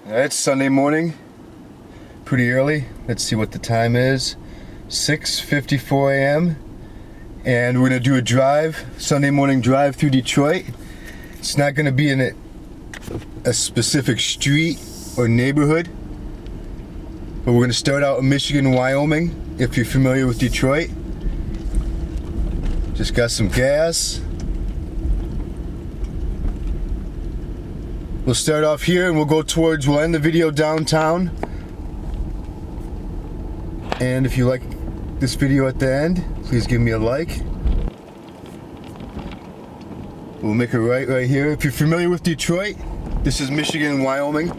It's Sunday morning, pretty early. Let's see what the time is. 6:54 a.m. and we're gonna do a drive, Sunday morning drive through Detroit. It's not gonna be in a specific street or neighborhood, but we're gonna start out in Michigan, Wyoming, if you're familiar with Detroit. Just got some gas. We'll start off here and we'll end the video downtown. And if you like this video at the end, please give me a like. We'll make a right here. If you're familiar with Detroit, this is Michigan and Wyoming.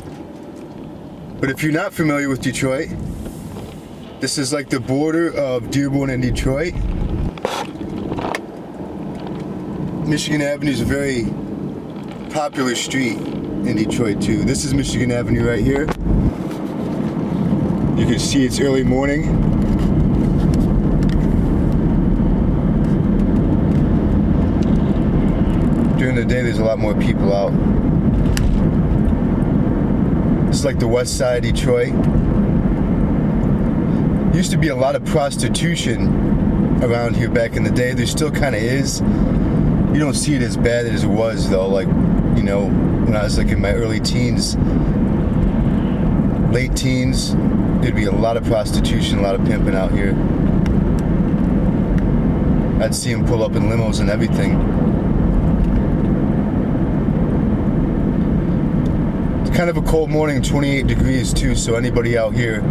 But if you're not familiar with Detroit, this is like the border of Dearborn and Detroit. Michigan Avenue is a very popular street in Detroit too. This is Michigan Avenue right here. You can see it's early morning. During the day there's a lot more people out. It's like the west side of Detroit. Used to be a lot of prostitution around here back in the day. There still kind of is. You don't see it as bad as it was though, like, you know, when I was like in my early teens, late teens, there'd be a lot of prostitution, a lot of pimping out here. I'd see them pull up in limos and everything. It's kind of a cold morning, 28 degrees too, so anybody out here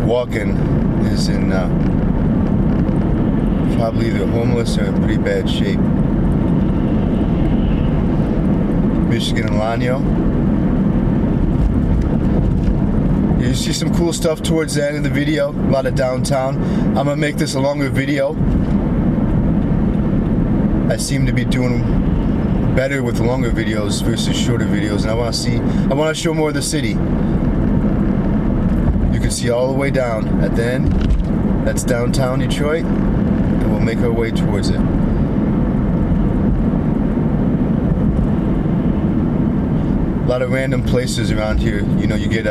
walking is in probably either homeless or in pretty bad shape. Michigan and Lanyo. You see some cool stuff towards the end of the video, a lot of downtown. I'm gonna make this a longer video. I seem to be doing better with longer videos versus shorter videos, and I want to show more of the city. You can see all the way down at the end. That's downtown Detroit, and we'll make our way towards it. A lot of random places around here. You know, you get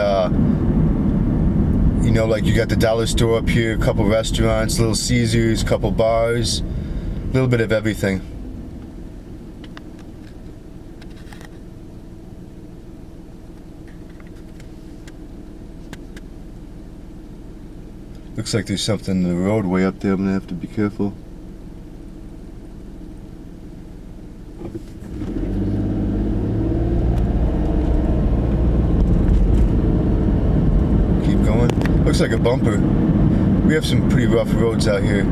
you know, like you got the dollar store up here, a couple restaurants, Little Caesars, couple bars, a little bit of everything. Looks like there's something in the roadway up there. I'm gonna have to be careful. Looks like a bumper. We have some pretty rough roads out here.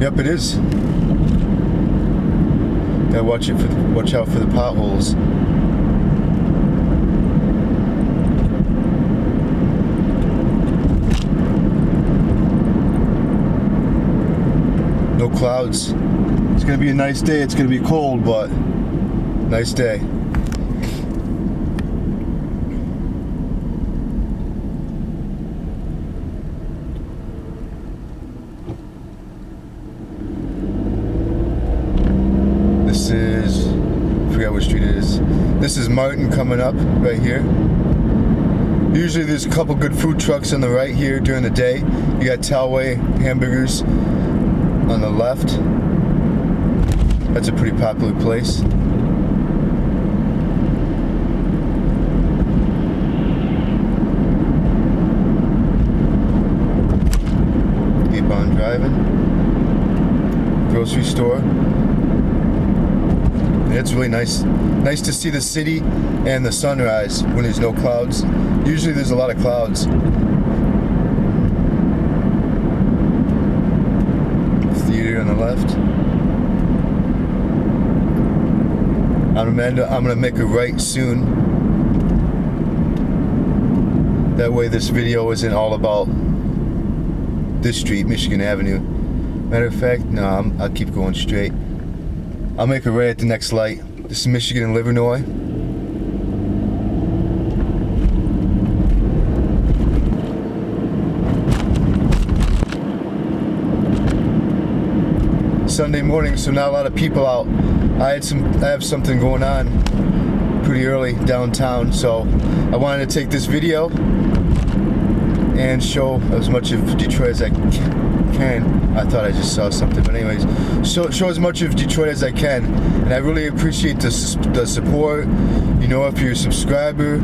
Yep, it is. Gotta watch out for the potholes. No clouds. It's gonna be a nice day. It's gonna be cold, but nice day. I forgot what street it is. This is Martin coming up right here. Usually there's a couple good food trucks on the right here during the day. You got Talway hamburgers on the left. That's a pretty popular place. Keep on driving. Grocery store. It's really nice to see the city and the sunrise when there's no clouds. Usually there's a lot of clouds. Theater on the left. I'm gonna make a right soon. That way this video isn't all about this street, Michigan Avenue. Matter of fact, no, I'll keep going straight. I'll make a right at the next light. This is Michigan and Livernois. Sunday morning, so not a lot of people out. I have something going on pretty early downtown, so I wanted to take this video and show as much of Detroit as I can. I thought I just saw something, but anyways, show as much of Detroit as I can, and I really appreciate the support. You know, if you're a subscriber,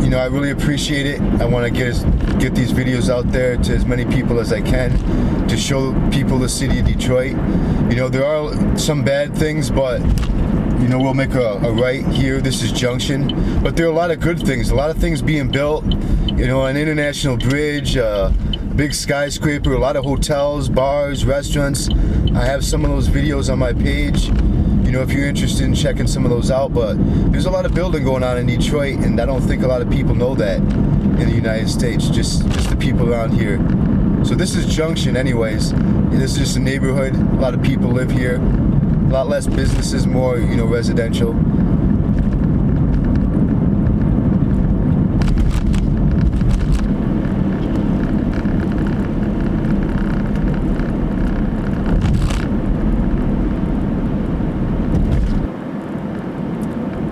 you know, I really appreciate it. I want to get these videos out there to as many people as I can to show people the city of Detroit. You know, there are some bad things, but you know, we'll make a right here. This is Junction, but there are a lot of good things. A lot of things being built. You know, an international bridge, big skyscraper, a lot of hotels, bars, restaurants. I have some of those videos on my page. You know, if you're interested in checking some of those out, but there's a lot of building going on in Detroit, and I don't think a lot of people know that in the United States, just the people around here. So this is Junction anyways. This is just a neighborhood. A lot of people live here. A lot less businesses, more, you know, residential.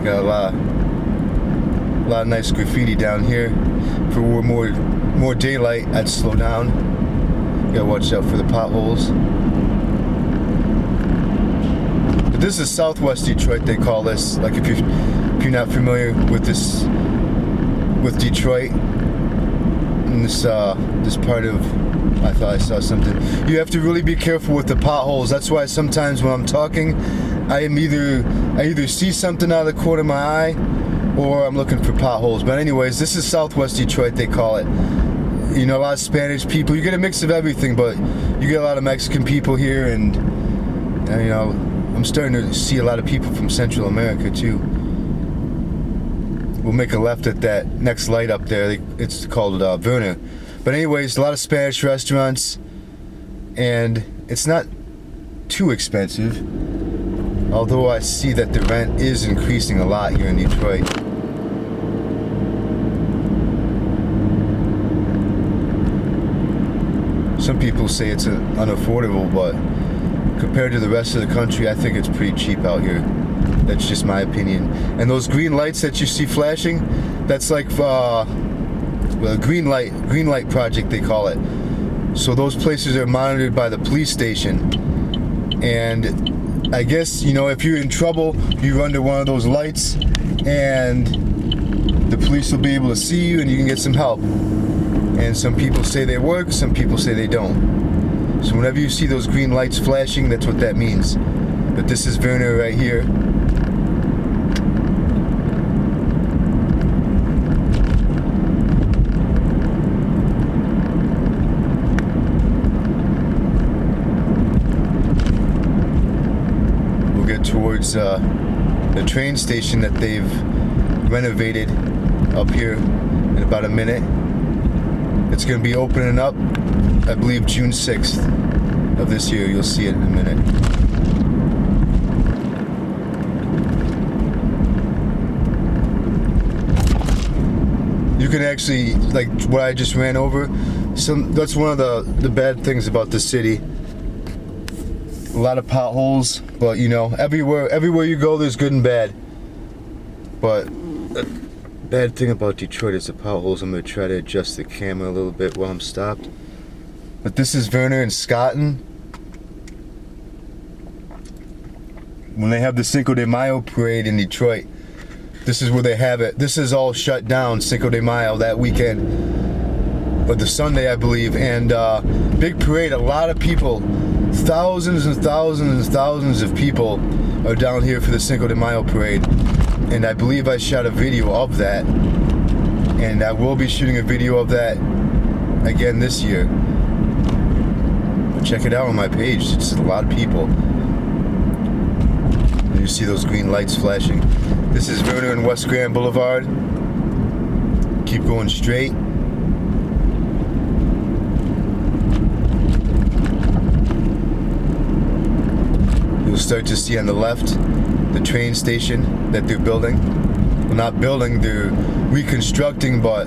Got a lot of nice graffiti down here. For more daylight, I'd slow down. You gotta watch out for the potholes. But this is Southwest Detroit, they call this. Like if you're not familiar with this, with Detroit, in this part of, I thought I saw something. You have to really be careful with the potholes. That's why sometimes when I'm talking, I either see something out of the corner of my eye, or I'm looking for potholes. But anyways, this is Southwest Detroit, they call it. You know, a lot of Spanish people. You get a mix of everything, but you get a lot of Mexican people here, and you know, I'm starting to see a lot of people from Central America too. We'll make a left at that next light up there. It's called Werner. But anyways, a lot of Spanish restaurants, and it's not too expensive. Although I see that the rent is increasing a lot here in Detroit. Some people say it's unaffordable, but compared to the rest of the country, I think it's pretty cheap out here. That's just my opinion. And those green lights that you see flashing, that's like well, green light project they call it. So those places are monitored by the police station, and I guess, you know, if you're in trouble, you run to one of those lights and the police will be able to see you and you can get some help. And some people say they work, some people say they don't. So whenever you see those green lights flashing, that's what that means. But this is Werner right here. Towards the train station that they've renovated up here in about a minute. It's going to be opening up, I believe, June 6th of this year. You'll see it in a minute. You can actually, like what I just ran over, that's one of the bad things about the city. A lot of potholes, but you know, everywhere you go, there's good and bad. But the bad thing about Detroit is the potholes. I'm gonna try to adjust the camera a little bit while I'm stopped. But this is Werner and Scotten. When they have the Cinco de Mayo parade in Detroit, this is where they have it. This is all shut down, Cinco de Mayo, that weekend, or the Sunday, I believe. And big parade, a lot of people. Thousands and thousands and thousands of people are down here for the Cinco de Mayo parade, and I believe I shot a video of that, and I will be shooting a video of that again this year. Check it out on my page. It's a lot of people. You see those green lights flashing. This is Werner and West Grand Boulevard. Keep going straight. You'll start to see on the left the train station that they're building. Well, not building, they're reconstructing, but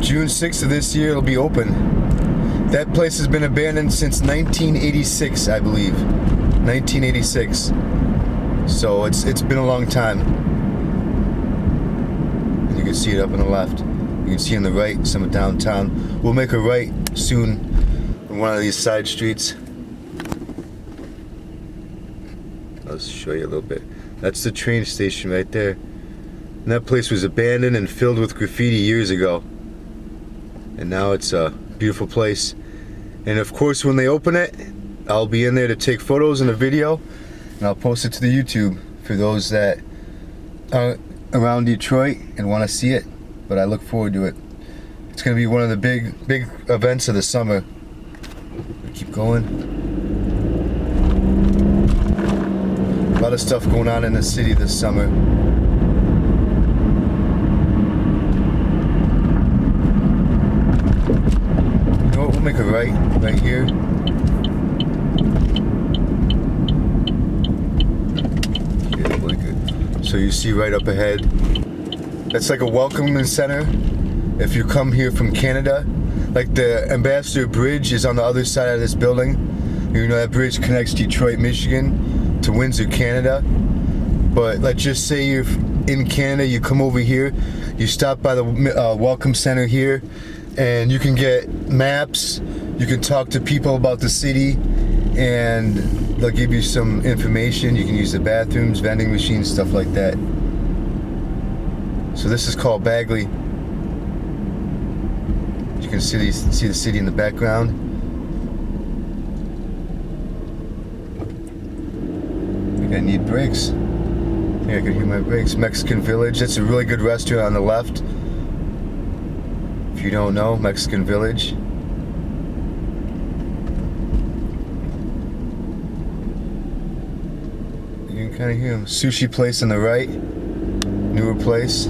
June 6th of this year it'll be open. That place has been abandoned since 1986, I believe. 1986. So it's been a long time. And you can see it up on the left. You can see on the right some of downtown. We'll make a right soon in one of these side streets. I'll show you a little bit. That's the train station right there. And that place was abandoned and filled with graffiti years ago. And now it's a beautiful place. And of course, when they open it, I'll be in there to take photos and a video, and I'll post it to the YouTube for those that are around Detroit and want to see it. But I look forward to it. It's going to be one of the big events of the summer. Keep going. A lot of stuff going on in the city this summer. You know what? We'll make a right here. So you see right up ahead, that's like a welcoming center if you come here from Canada. Like the Ambassador Bridge is on the other side of this building. You know that bridge connects Detroit, Michigan to Windsor, Canada. But let's just say you're in Canada, you come over here, you stop by the welcome center here, and you can get maps, you can talk to people about the city, and they'll give you some information. You can use the bathrooms, vending machines, stuff like that. So this is called Bagley. You can see the city in the background. I think I need brakes. Yeah, I can hear my brakes. Mexican Village. That's a really good restaurant on the left. If you don't know, Mexican Village. You can kind of hear him. Sushi place on the right. Newer place.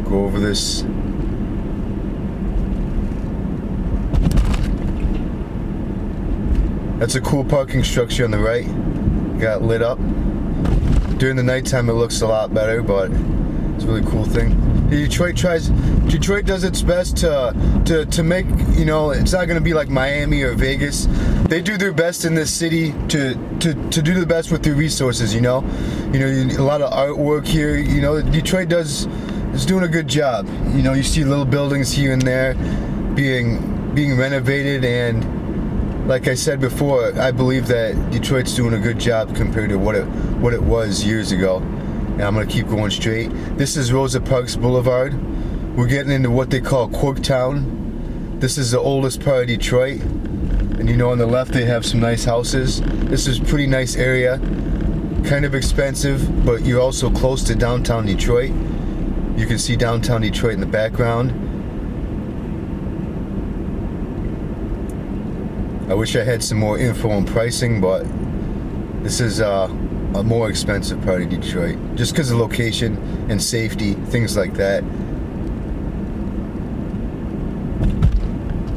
Go over this. That's a cool parking structure on the right. Got lit up. During the nighttime it looks a lot better, but it's a really cool thing. Detroit does its best to make, you know, it's not going to be like Miami or Vegas. They do their best in this city to do the best with their resources, you know. You know, a lot of artwork here, you know. Detroit is doing a good job. You know, you see little buildings here and there being renovated, and like I said before, I believe that Detroit's doing a good job compared to what it was years ago. And I'm gonna keep going straight. This is Rosa Parks Boulevard. We're getting into what they call Corktown. This is the oldest part of Detroit. And you know, on the left they have some nice houses. This is a pretty nice area. Kind of expensive, but you're also close to downtown Detroit. You can see downtown Detroit in the background. I wish I had some more info on pricing, but this is a more expensive part of Detroit, just because of location and safety, things like that.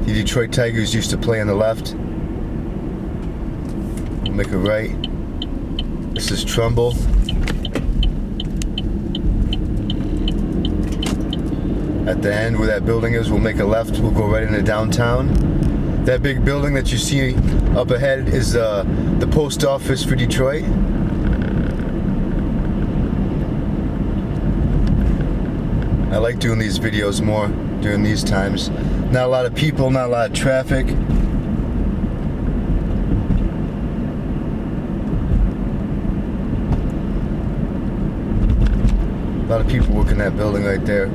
The Detroit Tigers used to play on the left. We'll make a right. This is Trumbull. At the end where that building is, we'll make a left. We'll go right into downtown. That big building that you see up ahead is the post office for Detroit. I like doing these videos more during these times. Not a lot of people, not a lot of traffic. A lot of people working that building right there.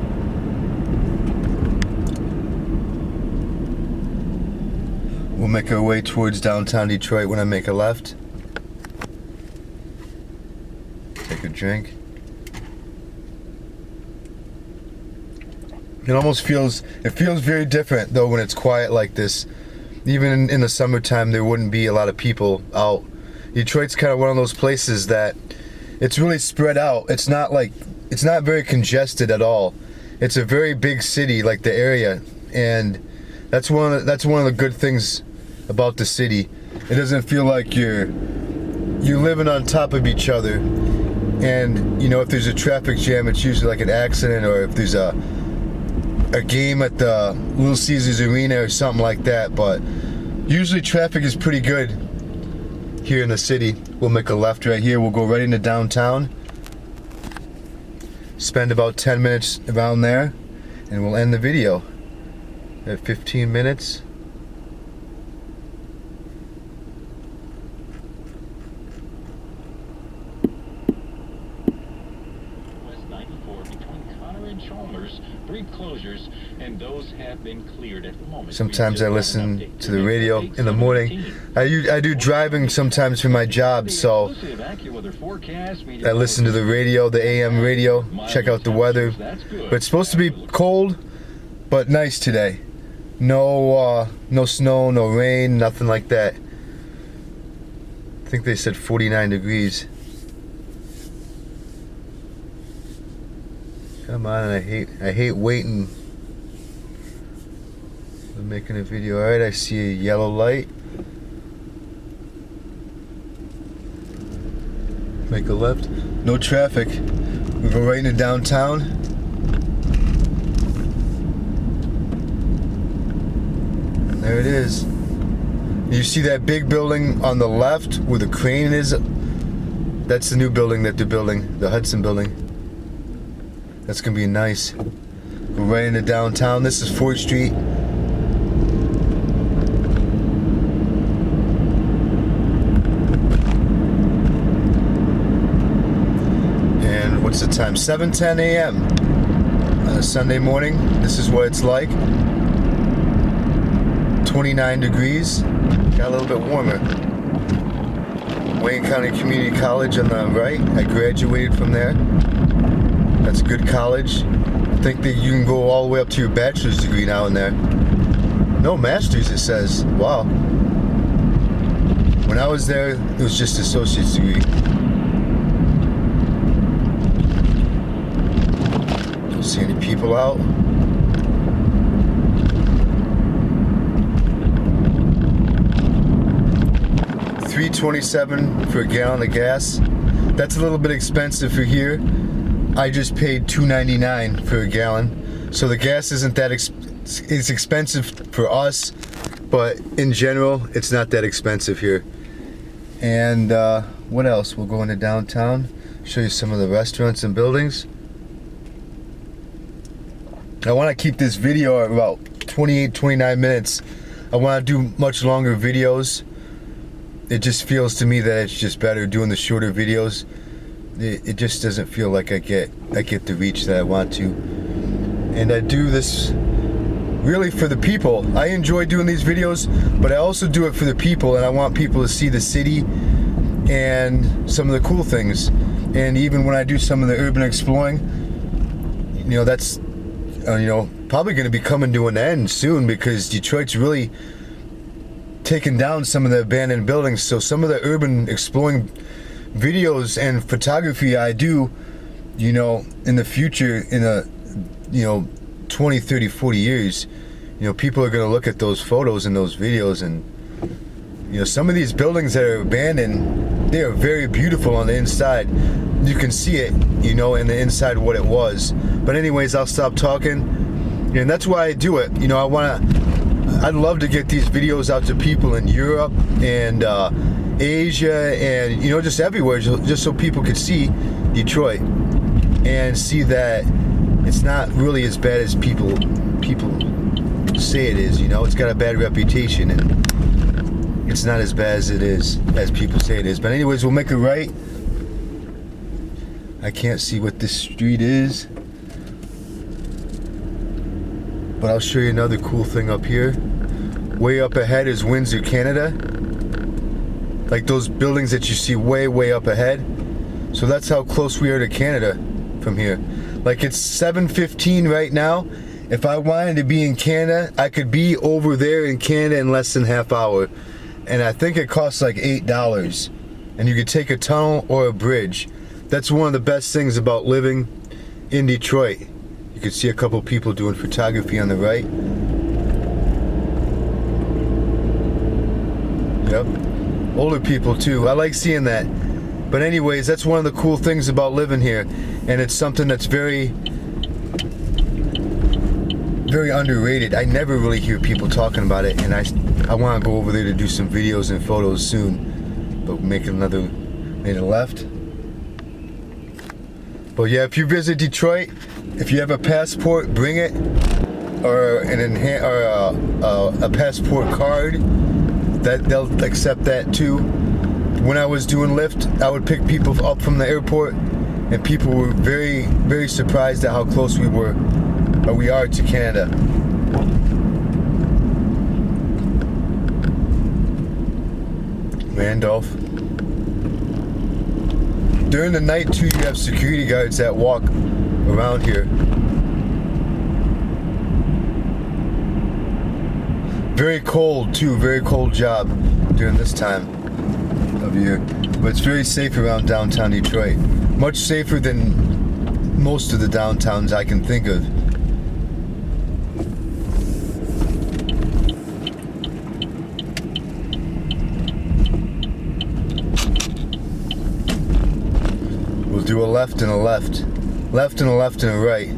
We'll make our way towards downtown Detroit when I make a left. Take a drink. It almost feels very different though when it's quiet like this. Even in the summertime there wouldn't be a lot of people out. Detroit's kind of one of those places that it's really spread out. It's not very congested at all. It's a very big city, like the area, and that's one of the good things about the city. It doesn't feel like you're living on top of each other. And you know, if there's a traffic jam, it's usually like an accident, or if there's a game at the Little Caesars Arena or something like that, but usually traffic is pretty good here in the city. We'll make a left right here. We'll go right into downtown, spend about 10 minutes around there, and we'll end the video at 15 minutes. West 94 between Connor and Chalmers, brief closures, and those have been cleared at the moment. Sometimes I listen to the radio in the morning. I do driving sometimes for my job, so I listen to the radio, the AM radio, check out the weather. But it's supposed to be cold, but nice today. No snow, no rain, nothing like that. I think they said 49 degrees. Come on, I hate waiting. I'm making a video. Alright, I see a yellow light. Make a left. No traffic. We go right into downtown. And there it is. You see that big building on the left where the crane is? That's the new building that they're building, the Hudson building. That's gonna be nice. Go right into downtown. This is 4th Street. And what's the time? 7:10 a.m. on a Sunday morning. This is what it's like. 29 degrees. Got a little bit warmer. Wayne County Community College on the right. I graduated from there. That's a good college. I think that you can go all the way up to your bachelor's degree now in there. No master's, it says. Wow. When I was there, it was just associate's degree. Don't see any people out. $3.27 for a gallon of gas. That's a little bit expensive for here. I just paid $2.99 for a gallon, so the gas isn't that it's expensive for us, but in general, it's not that expensive here. And what else? We'll go into downtown, show you some of the restaurants and buildings. I want to keep this video at about 28-29 minutes. I want to do much longer videos. It just feels to me that it's just better doing the shorter videos. It just doesn't feel like I get the reach that I want to. And I do this really for the people. I enjoy doing these videos, but I also do it for the people, and I want people to see the city and some of the cool things. And even when I do some of the urban exploring, you know, that's probably going to be coming to an end soon, because Detroit's really taken down some of the abandoned buildings. So some of the urban exploring videos and photography I do, you know, in the future, in a 20, 30, 40 years, you know, people are going to look at those photos and those videos, and you know, some of these buildings that are abandoned, they are very beautiful on the inside. You can see it, you know, in the inside what it was. But anyways, I'll stop talking, and that's why I do it. You know, I'd love to get these videos out to people in Europe and Asia, and you know, just everywhere, just so people could see Detroit and see that it's not really as bad as people say it is. You know, it's got a bad reputation, and it's not as bad as it is, as people say it is. But anyways, we'll make a right. I can't see what this street is, but I'll show you another cool thing up here. Way up ahead is Windsor, Canada. Like those buildings that you see way up ahead. So that's how close we are to Canada from here. Like, it's 7:15 right now. If I wanted to be in Canada, I could be over there in Canada in less than half hour. And I think it costs like $8. And you could take a tunnel or a bridge. That's one of the best things about living in Detroit. You can see a couple people doing photography on the right. Yep. Older people too. I like seeing that. But anyways, that's one of the cool things about living here. And it's something that's very very underrated. I never really hear people talking about it, and I want to go over there to do some videos and photos soon. But made a left. But yeah, if you visit Detroit, if you have a passport, bring it, or a passport card. That they'll accept that too. When I was doing Lyft, I would pick people up from the airport, and people were very, very surprised at how close we are to Canada. Randolph. During the night too, you have security guards that walk around here. Very cold too, very cold job during this time of year. But it's very safe around downtown Detroit. Much safer than most of the downtowns I can think of. We'll do a left and a left. Left and a left and a right.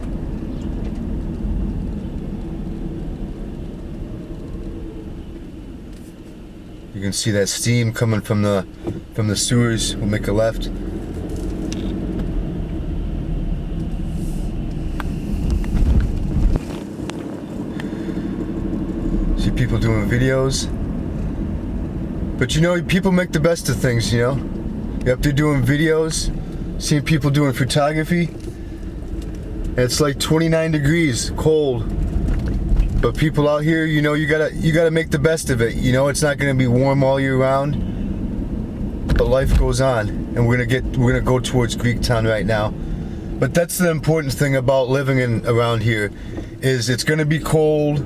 You can see that steam coming from the sewers. We'll make a left. See people doing videos. But you know, people make the best of things, you know? You're up there doing videos, seeing people doing photography. And it's like 29 degrees, cold. But people out here, you know, you gotta make the best of it. You know, it's not gonna be warm all year round, but life goes on, and we're gonna go towards Greektown right now. But that's the important thing about living around here, is it's gonna be cold,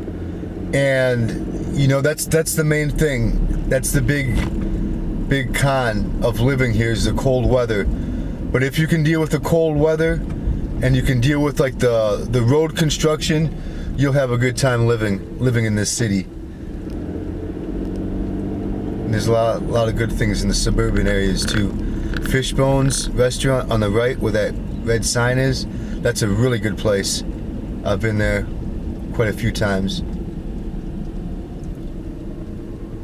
and you know that's the main thing. That's the big con of living here, is the cold weather. But if you can deal with the cold weather, and you can deal with like the road construction, you'll have a good time living in this city. And there's a lot of good things in the suburban areas too. Fishbones restaurant on the right where that red sign is, that's a really good place. I've been there quite a few times.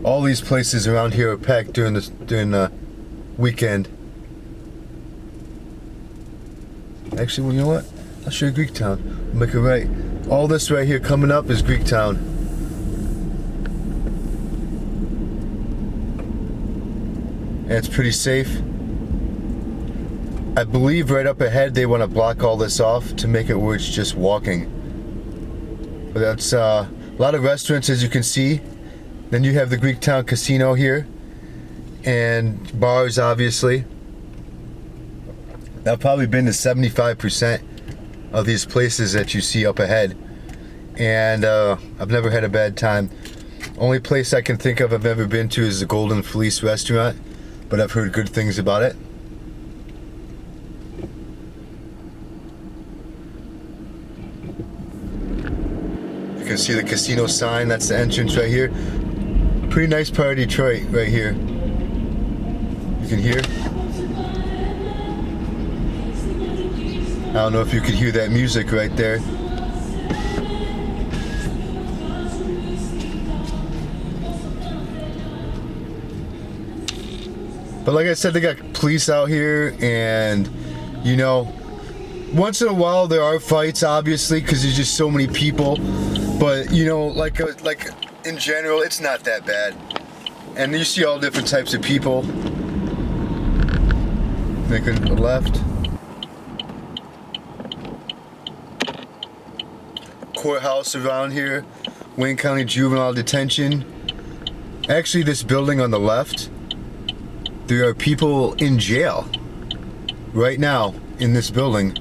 All these places around here are packed during the weekend. Actually, well, you know what? I'll show you Greektown. We'll make it right. All this right here coming up is Greektown. And it's pretty safe. I believe right up ahead they want to block all this off to make it where it's just walking. But that's a lot of restaurants, as you can see. Then you have the Greektown Casino here. And bars, obviously. I've probably been to 75% of these places that you see up ahead, and I've never had a bad time. Only place I can think of I've ever been to is the Golden Fleece restaurant, but I've heard good things about it. You can see the casino sign, that's the entrance right here. Pretty nice part of Detroit right here. You can hear. I don't know if you could hear that music right there. But like I said, they got police out here, and you know, once in a while there are fights, obviously, because there's just so many people. But you know, like in general, it's not that bad. And you see all different types of people. Making a left. Courthouse around here, Wayne County Juvenile Detention. Actually, this building on the left, there are people in jail right now in this building.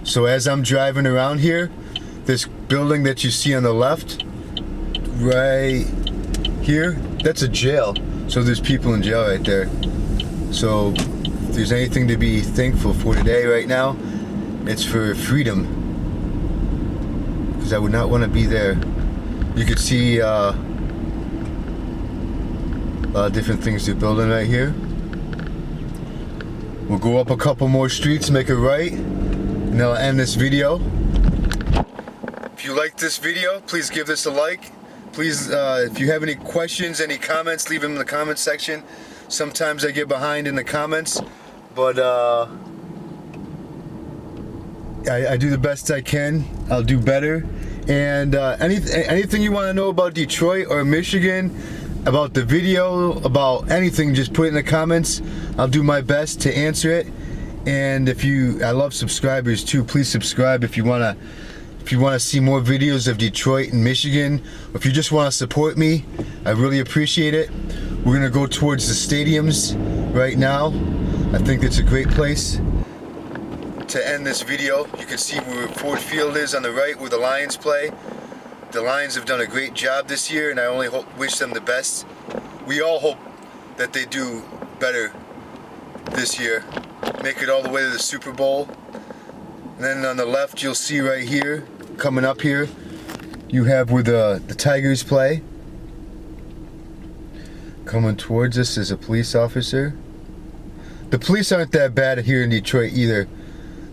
So as I'm driving around here, this building that you see on the left, right here, that's a jail. So there's people in jail right there. So if there's anything to be thankful for today right now, it's for freedom. Because I would not want to be there. You could see a lot of different things they're building right here. We'll go up a couple more streets, make a right, and I'll end this video. If you you like this video, please give this a like. Please, if you have any questions, any comments, leave them in the comment section. Sometimes I get behind in the comments, but I do the best I can. I'll do better. And anything you want to know about Detroit or Michigan, about the video, about anything, just put it in the comments. I'll do my best to answer it. And I love subscribers too. Please subscribe if you wanna see more videos of Detroit and Michigan, or if you just want to support me. I really appreciate it. We're gonna go towards the stadiums right now. I think it's a great place to end this video. You can see where Ford Field is on the right, where the Lions play. The Lions have done a great job this year, and I only wish them the best. We all hope that they do better this year, make it all the way to the Super Bowl. And then on the left, you'll see right here, coming up here, you have where the Tigers play. Coming towards us is a police officer. The police aren't that bad here in Detroit either.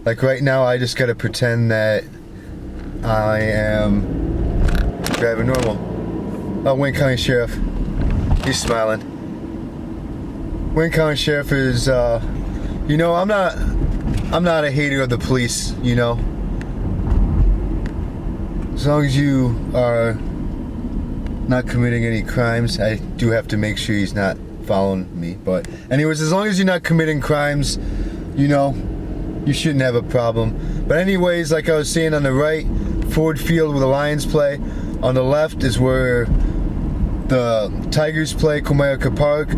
Like right now, I just gotta pretend that I am driving normal. Oh, Wayne County Sheriff. He's smiling. Wayne County Sheriff is, you know, I'm not a hater of the police, you know. As long as you are not committing any crimes, I do have to make sure he's not following me. But anyways, as long as you're not committing crimes, you know, you shouldn't have a problem. But anyways, like I was saying, on the right, Ford Field where the Lions play. On the left is where the Tigers play, Comerica Park.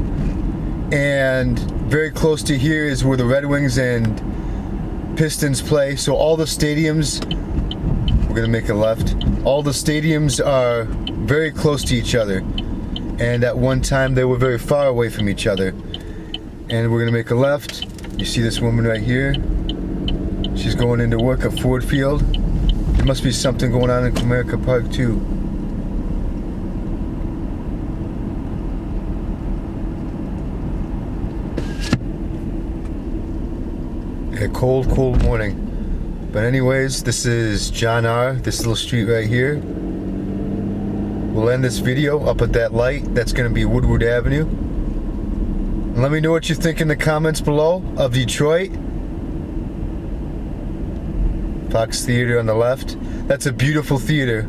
And very close to here is where the Red Wings and Pistons play. So all the stadiums, we're gonna make a left. All the stadiums are very close to each other. And at one time they were very far away from each other. And we're gonna make a left. You see this woman right here? She's going into work at Ford Field. There must be something going on in Comerica Park too. A cold morning. But anyways, this is John R. This little street right here. We'll end this video up at that light. That's going to be Woodward Avenue. And let me know what you think in the comments below of Detroit. Fox Theater on the left. That's a beautiful theater.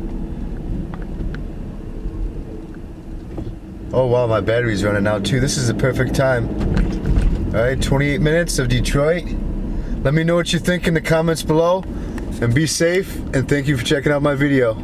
Oh wow, my battery's running out too. This is the perfect time. Alright, 28 minutes of Detroit. Let me know what you think in the comments below. And be safe, and thank you for checking out my video.